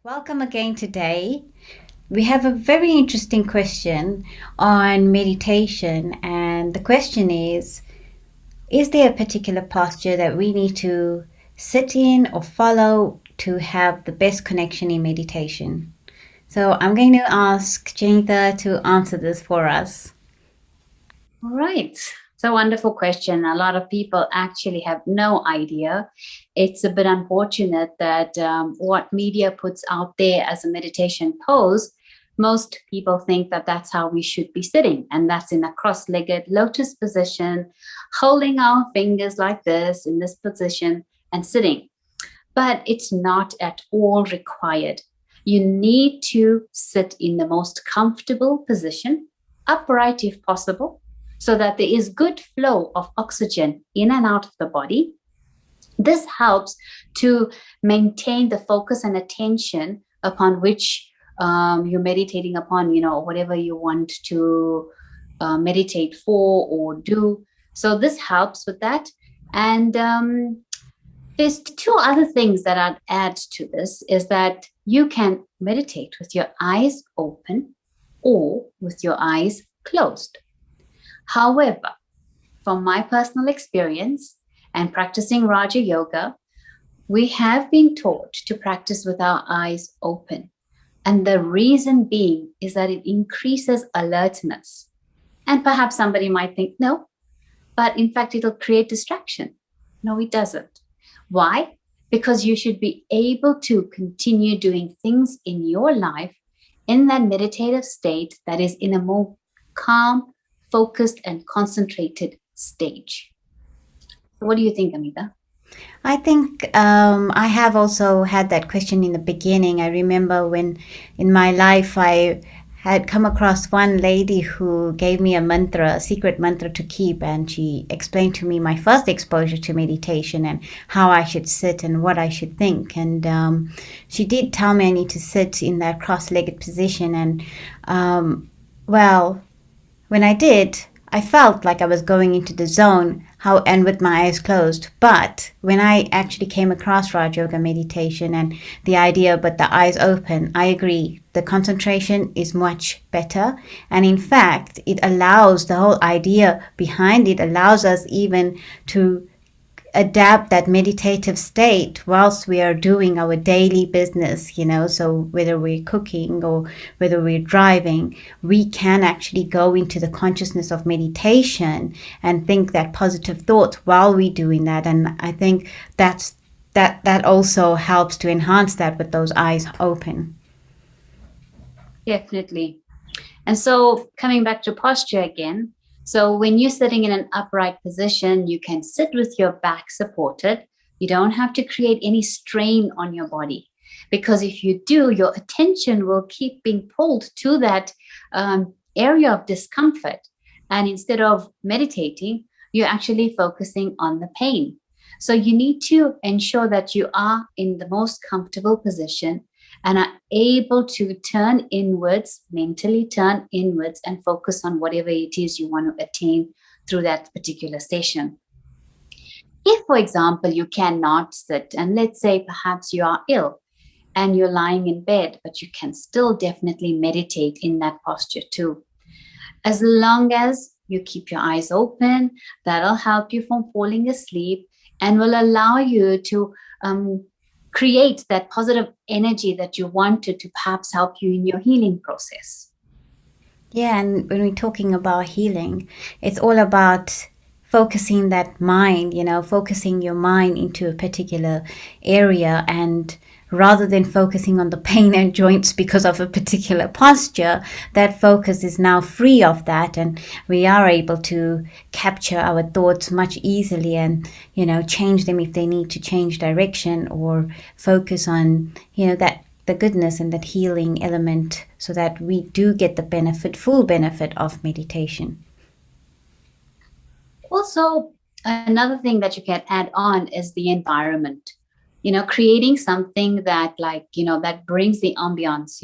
Welcome again today. We have a very interesting question on meditation, and the question is there a particular posture that we need to sit in or follow to have the best connection in meditation? So I'm going to ask Janita to answer this for us. All right. It's a wonderful question. A lot of people actually have no idea. It's a bit unfortunate that what media puts out there as a meditation pose, most people think that that's how we should be sitting. And that's in a cross legged lotus position, holding our fingers like this in this position and sitting. But it's not at all required. You need to sit in the most comfortable position, upright if possible, so that there is good flow of oxygen in and out of the body. This helps to maintain the focus and attention upon which you're meditating upon, whatever you want to meditate for or do. So this helps with that. And there's two other things that I'd add to this is that you can meditate with your eyes open or with your eyes closed. However, from my personal experience and practicing Raja Yoga, we have been taught to practice with our eyes open. And the reason being is that it increases alertness. And perhaps somebody might think, no, but in fact, it'll create distraction. No, it doesn't. Why? Because you should be able to continue doing things in your life in that meditative state that is in a more calm, focused, and concentrated stage. So what do you think, Amita? I think I have also had that question in the beginning. I remember when in my life I had come across one lady who gave me a mantra, a secret mantra to keep, and she explained to me my first exposure to meditation and how I should sit and what I should think. And she did tell me I need to sit in that cross-legged position. And well, when I did, I felt like I was going into the zone, how and with my eyes closed. But when I actually came across Raj Yoga meditation and the idea but the eyes open, I agree. The concentration is much better. And in fact, it allows the whole idea behind it allows us even to adapt that meditative state whilst we are doing our daily business, so whether we're cooking or whether we're driving, we can actually go into the consciousness of meditation and think that positive thoughts while we're doing that. And I think that also helps to enhance that with those eyes open. Definitely. And so coming back to posture again, so when you're sitting in an upright position, you can sit with your back supported. You don't have to create any strain on your body because if you do, your attention will keep being pulled to that area of discomfort. And instead of meditating, you're actually focusing on the pain. So you need to ensure that you are in the most comfortable position and are able to turn inwards, mentally turn inwards, and focus on whatever it is you want to attain through that particular session. If, for example, you cannot sit, and let's say perhaps you are ill and you're lying in bed, but you can still definitely meditate in that posture too. As long as you keep your eyes open, that'll help you from falling asleep and will allow you to create that positive energy that you wanted to perhaps help you in your healing process. Yeah, and when we're talking about healing, it's all about focusing that mind, focusing your mind into a particular area, and rather than focusing on the pain and joints because of a particular posture, that focus is now free of that, and we are able to capture our thoughts much easily and, change them if they need to change direction or focus on, that the goodness and that healing element so that we do get the full benefit of meditation. Also, another thing that you can add on is the environment. Creating something that that brings the ambiance.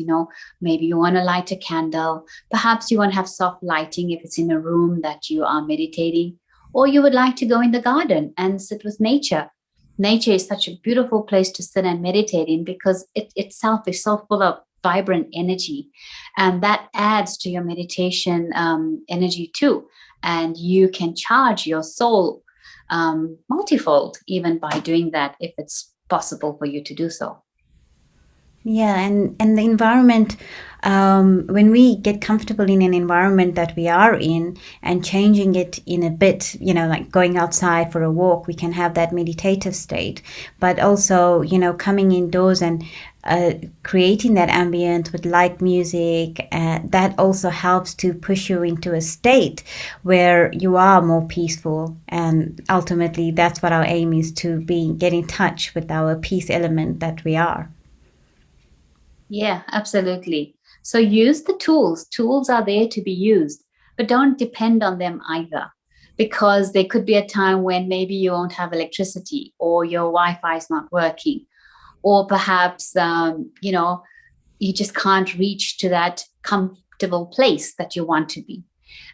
Maybe you want to light a candle, perhaps you want to have soft lighting if it's in a room that you are meditating, or you would like to go in the garden and sit with nature. Nature is such a beautiful place to sit and meditate in, because it itself is so full of vibrant energy, and that adds to your meditation energy too. And you can charge your soul multifold even by doing that, if it's possible for you to do so. Yeah, and the environment, when we get comfortable in an environment that we are in and changing it in a bit, like going outside for a walk, we can have that meditative state. But also, coming indoors and creating that ambience with light music, that also helps to push you into a state where you are more peaceful. And ultimately, that's what our aim is, to get in touch with our peace element that we are. Yeah, absolutely. So use the tools. Tools are there to be used, but don't depend on them either, because there could be a time when maybe you won't have electricity, or your Wi-Fi is not working, or perhaps you just can't reach to that comfortable place that you want to be.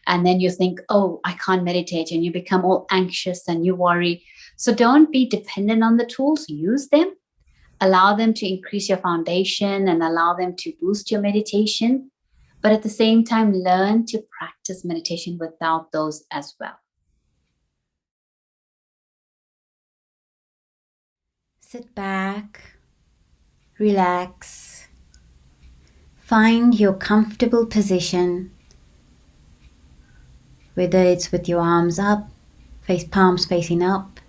And then you think, oh, I can't meditate, and you become all anxious and you worry. So don't be dependent on the tools. Use them, allow them to increase your foundation and allow them to boost your meditation. But at the same time, learn to practice meditation without those as well. Sit back, relax, find your comfortable position, whether it's with your arms up, palms facing up,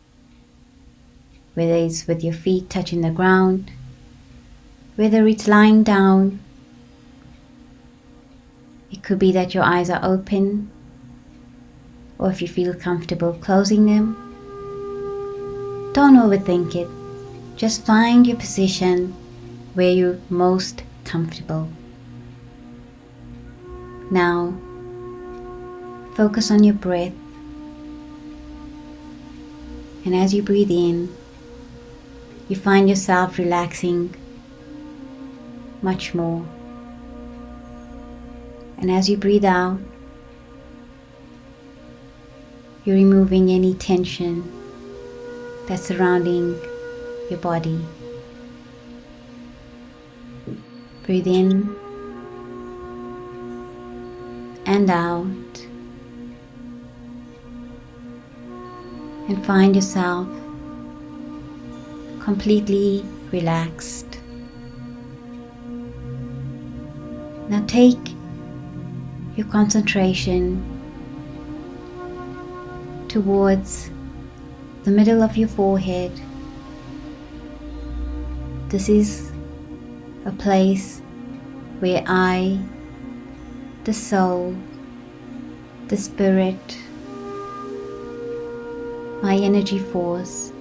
whether it's with your feet touching the ground, whether it's lying down. It could be that your eyes are open, or if you feel comfortable closing them. Don't overthink it. Just find your position where you're most comfortable. Now, focus on your breath. And as you breathe in, you find yourself relaxing much more. And as you breathe out, you're removing any tension that's surrounding your body. Breathe in and out, and find yourself completely relaxed. Now take your concentration towards the middle of your forehead. This is a place where I, the soul, the spirit, my energy force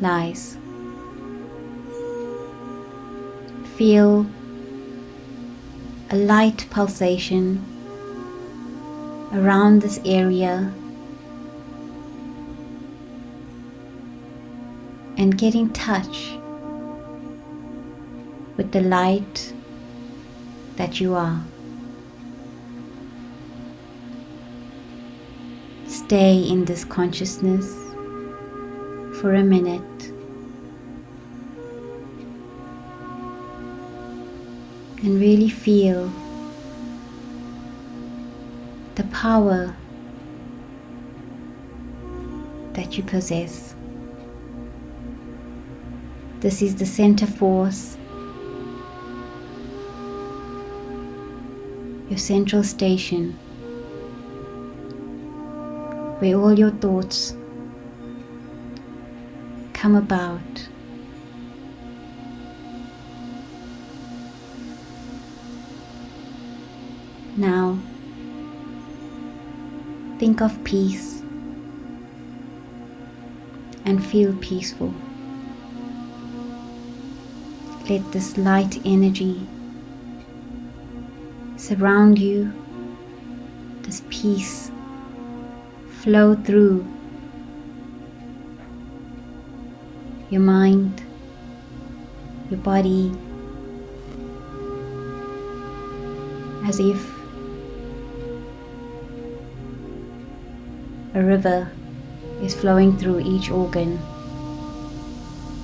lies. Feel a light pulsation around this area, and get in touch with the light that you are. Stay in this consciousness for a minute. And really feel the power that you possess. This is the center force, your central station, where all your thoughts come about. Now, think of peace and feel peaceful. Let this light energy surround you, this peace flow through your mind, your body, as if a river is flowing through each organ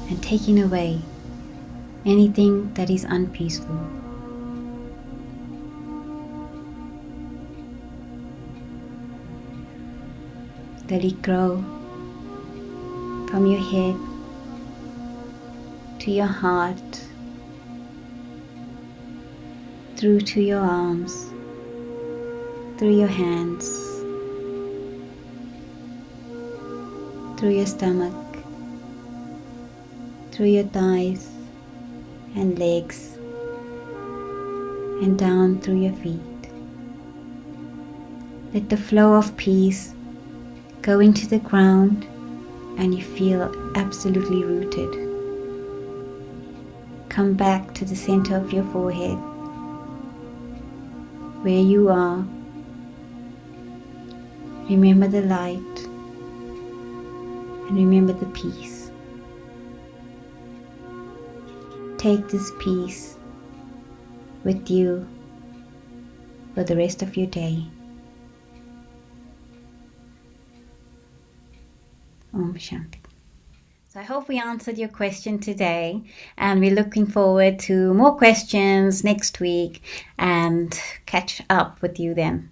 and taking away anything that is unpeaceful. Let it grow from your head to your heart, through to your arms, through your hands, through your stomach, through your thighs and legs, and down through your feet. Let the flow of peace go into the ground and you feel absolutely rooted. Come back to the center of your forehead, where you are. Remember the light and remember the peace. Take this peace with you for the rest of your day. Om Shanti. So I hope we answered your question today, and we're looking forward to more questions next week and catch up with you then.